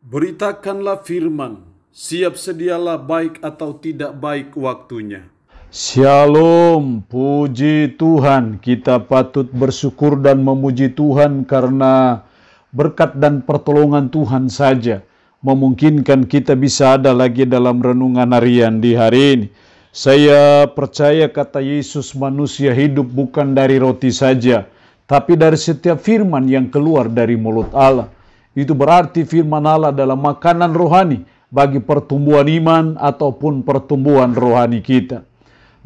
Beritakanlah firman, siap sedialah baik atau tidak baik waktunya. Shalom, puji Tuhan. Kita patut bersyukur dan memuji Tuhan karena berkat dan pertolongan Tuhan saja memungkinkan kita bisa ada lagi dalam renungan harian di hari ini. Saya percaya kata Yesus, manusia hidup bukan dari roti saja, tapi dari setiap firman yang keluar dari mulut Allah. Itu berarti firman Allah adalah makanan rohani bagi pertumbuhan iman ataupun pertumbuhan rohani kita.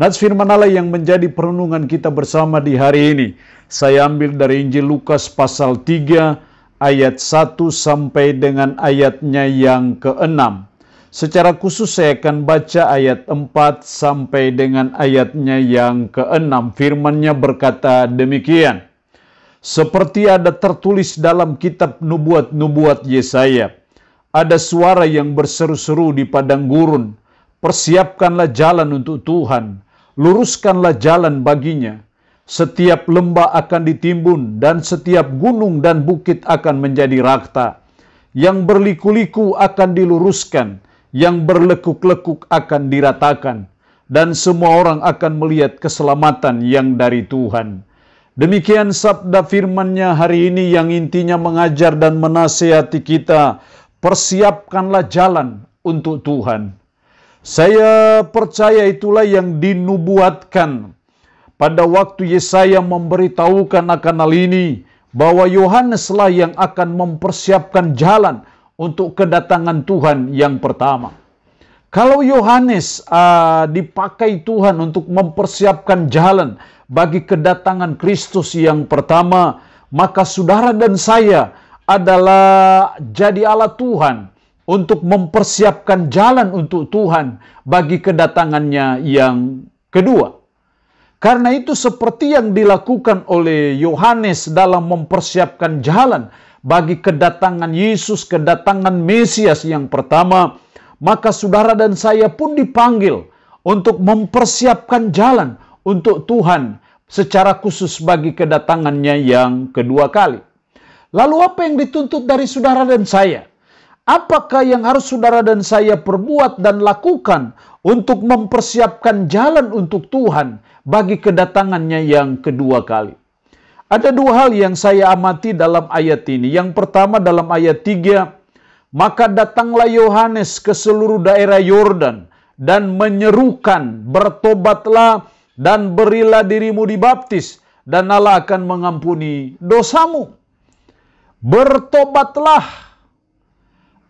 Nats firman Allah yang menjadi perenungan kita bersama di hari ini, saya ambil dari Injil Lukas pasal 3 ayat 1 sampai dengan ayatnya yang ke-6. Secara khusus saya akan baca ayat 4 sampai dengan ayatnya yang ke-6. Firman-Nya berkata demikian. Seperti ada tertulis dalam kitab nubuat-nubuat Yesaya, ada suara yang berseru-seru di padang gurun, persiapkanlah jalan untuk Tuhan, luruskanlah jalan baginya. Setiap lembah akan ditimbun dan setiap gunung dan bukit akan menjadi rata. Yang berliku-liku akan diluruskan, yang berlekuk-lekuk akan diratakan, dan semua orang akan melihat keselamatan yang dari Tuhan. Demikian sabda firman-Nya hari ini yang intinya mengajar dan menasihati kita, persiapkanlah jalan untuk Tuhan. Saya percaya itulah yang dinubuatkan pada waktu Yesaya memberitahukan akan hal ini, bahwa Yohaneslah yang akan mempersiapkan jalan untuk kedatangan Tuhan yang pertama. Kalau Yohanes dipakai Tuhan untuk mempersiapkan jalan bagi kedatangan Kristus yang pertama, maka saudara dan saya adalah jadi alat Tuhan untuk mempersiapkan jalan untuk Tuhan bagi kedatangannya yang kedua. Karena itu seperti yang dilakukan oleh Yohanes dalam mempersiapkan jalan bagi kedatangan Yesus, kedatangan Mesias yang pertama, maka saudara dan saya pun dipanggil untuk mempersiapkan jalan untuk Tuhan secara khusus bagi kedatangannya yang kedua kali. Lalu apa yang dituntut dari saudara dan saya? Apakah yang harus saudara dan saya perbuat dan lakukan untuk mempersiapkan jalan untuk Tuhan bagi kedatangannya yang kedua kali? Ada dua hal yang saya amati dalam ayat ini. Yang pertama dalam ayat 3, maka datanglah Yohanes ke seluruh daerah Yordan dan menyerukan, bertobatlah dan berilah dirimu dibaptis, dan Allah akan mengampuni dosamu. Bertobatlah.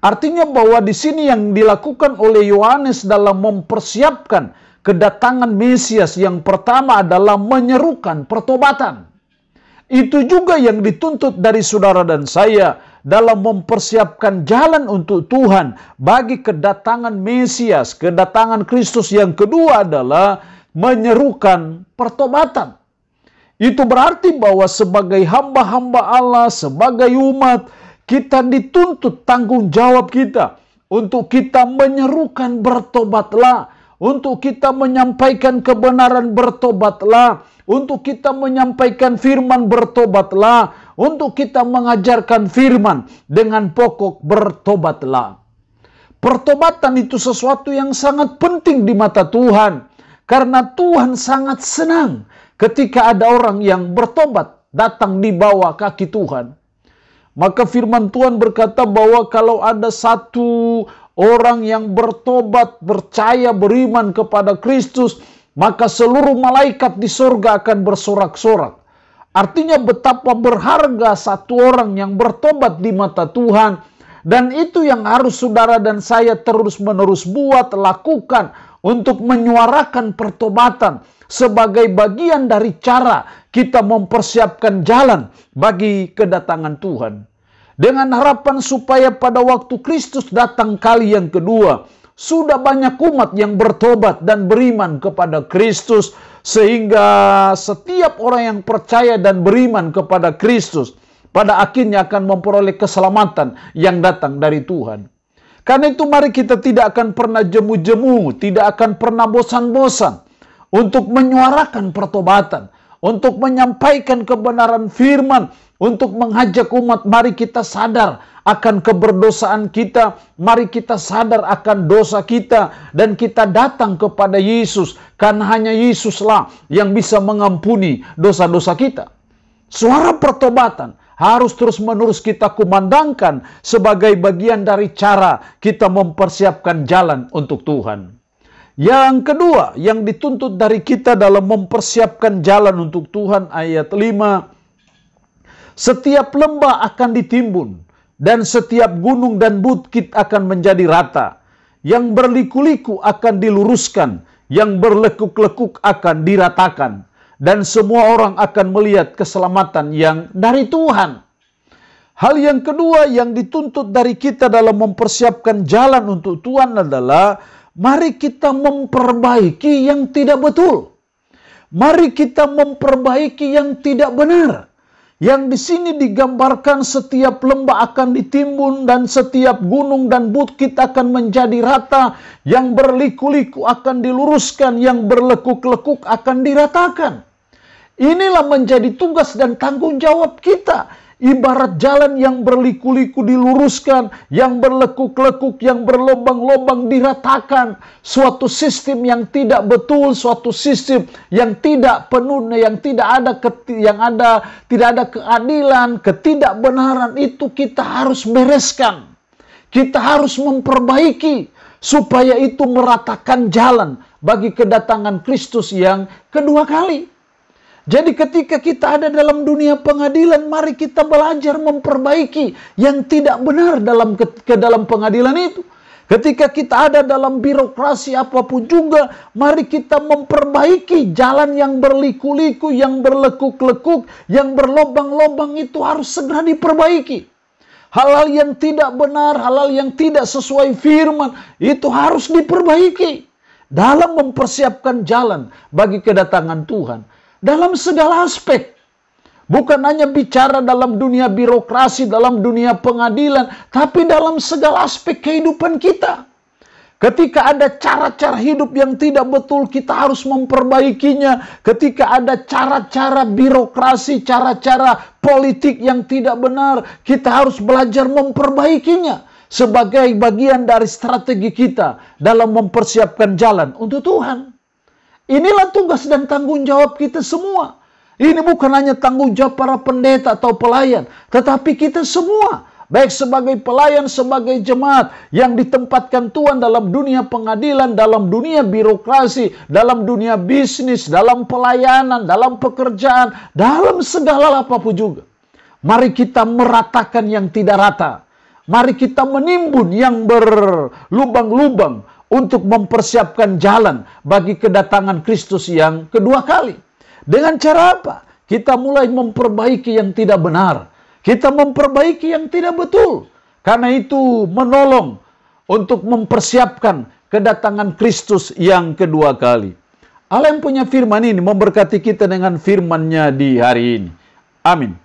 Artinya bahwa di sini yang dilakukan oleh Yohanes dalam mempersiapkan kedatangan Mesias yang pertama adalah menyerukan pertobatan. Itu juga yang dituntut dari saudara dan saya dalam mempersiapkan jalan untuk Tuhan bagi kedatangan Mesias, kedatangan Kristus yang kedua adalah menyerukan pertobatan. Itu berarti bahwa sebagai hamba-hamba Allah, sebagai umat, kita dituntut tanggung jawab kita untuk kita menyerukan bertobatlah, untuk kita menyampaikan kebenaran bertobatlah, untuk kita menyampaikan firman bertobatlah, untuk kita mengajarkan firman dengan pokok bertobatlah. Pertobatan itu sesuatu yang sangat penting di mata Tuhan, karena Tuhan sangat senang ketika ada orang yang bertobat datang di bawah kaki Tuhan. Maka firman Tuhan berkata bahwa kalau ada satu orang yang bertobat, percaya, beriman kepada Kristus, maka seluruh malaikat di surga akan bersorak-sorak. Artinya betapa berharga satu orang yang bertobat di mata Tuhan. Dan itu yang harus saudara dan saya terus-menerus buat, lakukan untuk menyuarakan pertobatan sebagai bagian dari cara kita mempersiapkan jalan bagi kedatangan Tuhan. Dengan harapan supaya pada waktu Kristus datang kali yang kedua, sudah banyak umat yang bertobat dan beriman kepada Kristus, sehingga setiap orang yang percaya dan beriman kepada Kristus pada akhirnya akan memperoleh keselamatan yang datang dari Tuhan. Karena itu mari kita tidak akan pernah jemu-jemu, tidak akan pernah bosan-bosan untuk menyuarakan pertobatan, untuk menyampaikan kebenaran firman, untuk mengajak umat, mari kita sadar akan keberdosaan kita. Mari kita sadar akan dosa kita dan kita datang kepada Yesus, karena hanya Yesuslah yang bisa mengampuni dosa-dosa kita. Suara pertobatan harus terus-menerus kita kumandangkan sebagai bagian dari cara kita mempersiapkan jalan untuk Tuhan. Yang kedua, yang dituntut dari kita dalam mempersiapkan jalan untuk Tuhan, ayat 5. Setiap lembah akan ditimbun, dan setiap gunung dan bukit akan menjadi rata. Yang berliku-liku akan diluruskan, yang berlekuk-lekuk akan diratakan. Dan semua orang akan melihat keselamatan yang dari Tuhan. Hal yang kedua yang dituntut dari kita dalam mempersiapkan jalan untuk Tuhan adalah mari kita memperbaiki yang tidak betul. Mari kita memperbaiki yang tidak benar. Yang di sini digambarkan setiap lembah akan ditimbun dan setiap gunung dan bukit akan menjadi rata. Yang berliku-liku akan diluruskan, yang berlekuk-lekuk akan diratakan. Inilah menjadi tugas dan tanggung jawab kita. Ibarat jalan yang berliku-liku diluruskan, yang berlekuk-lekuk, yang berlobang-lobang diratakan. Suatu sistem yang tidak betul, suatu sistem yang tidak penuh, yang tidak ada keadilan, ketidakbenaran itu kita harus bereskan. Kita harus memperbaiki supaya itu meratakan jalan bagi kedatangan Kristus yang kedua kali. Jadi ketika kita ada dalam dunia pengadilan, mari kita belajar memperbaiki yang tidak benar dalam pengadilan itu. Ketika kita ada dalam birokrasi apapun juga, mari kita memperbaiki jalan yang berliku-liku, yang berlekuk-lekuk, yang berlobang-lobang itu harus segera diperbaiki. Hal-hal yang tidak benar, hal-hal yang tidak sesuai firman, itu harus diperbaiki. Dalam mempersiapkan jalan bagi kedatangan Tuhan. Dalam segala aspek. Bukan hanya bicara dalam dunia birokrasi, dalam dunia pengadilan, tapi dalam segala aspek kehidupan kita. Ketika ada cara-cara hidup yang tidak betul, kita harus memperbaikinya. Ketika ada cara-cara birokrasi, cara-cara politik yang tidak benar, kita harus belajar memperbaikinya. Sebagai bagian dari strategi kita dalam mempersiapkan jalan untuk Tuhan. Inilah tugas dan tanggung jawab kita semua. Ini bukan hanya tanggung jawab para pendeta atau pelayan, tetapi kita semua, baik sebagai pelayan, sebagai jemaat yang ditempatkan Tuhan dalam dunia pengadilan, dalam dunia birokrasi, dalam dunia bisnis, dalam pelayanan, dalam pekerjaan, dalam segala apapun juga. Mari kita meratakan yang tidak rata. Mari kita menimbun yang berlubang-lubang untuk mempersiapkan jalan bagi kedatangan Kristus yang kedua kali. Dengan cara apa? Kita mulai memperbaiki yang tidak benar. Kita memperbaiki yang tidak betul. Karena itu menolong untuk mempersiapkan kedatangan Kristus yang kedua kali. Allah yang punya firman ini memberkati kita dengan firman-Nya di hari ini. Amin.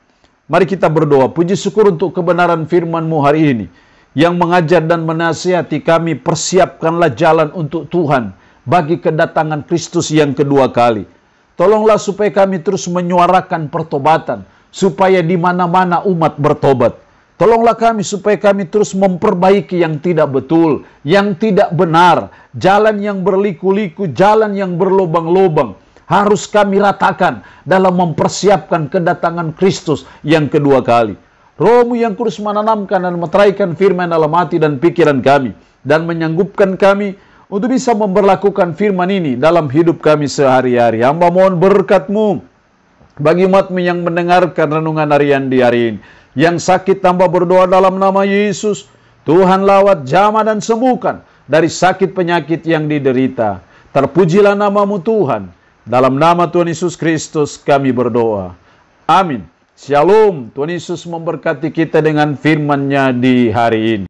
Mari kita berdoa. Puji syukur untuk kebenaran firman-Mu hari ini. Yang mengajar dan menasihati kami, persiapkanlah jalan untuk Tuhan bagi kedatangan Kristus yang kedua kali. Tolonglah supaya kami terus menyuarakan pertobatan, supaya di mana-mana umat bertobat. Tolonglah kami supaya kami terus memperbaiki yang tidak betul, yang tidak benar, jalan yang berliku-liku, jalan yang berlobang-lobang. Harus kami ratakan dalam mempersiapkan kedatangan Kristus yang kedua kali. Roh-Mu yang kudus menanamkan dan meteraikan firman dalam hati dan pikiran kami. Dan menyanggupkan kami untuk bisa memberlakukan firman ini dalam hidup kami sehari-hari. Hamba mohon berkat-Mu bagi umat-Mu yang mendengarkan renungan harian di hari ini. Yang sakit hamba berdoa dalam nama Yesus. Tuhan lawat, jamah dan sembuhkan dari sakit penyakit yang diderita. Terpujilah nama-Mu Tuhan. Dalam nama Tuhan Yesus Kristus kami berdoa. Amin. Shalom, Tuhan Yesus memberkati kita dengan firman-Nya di hari ini.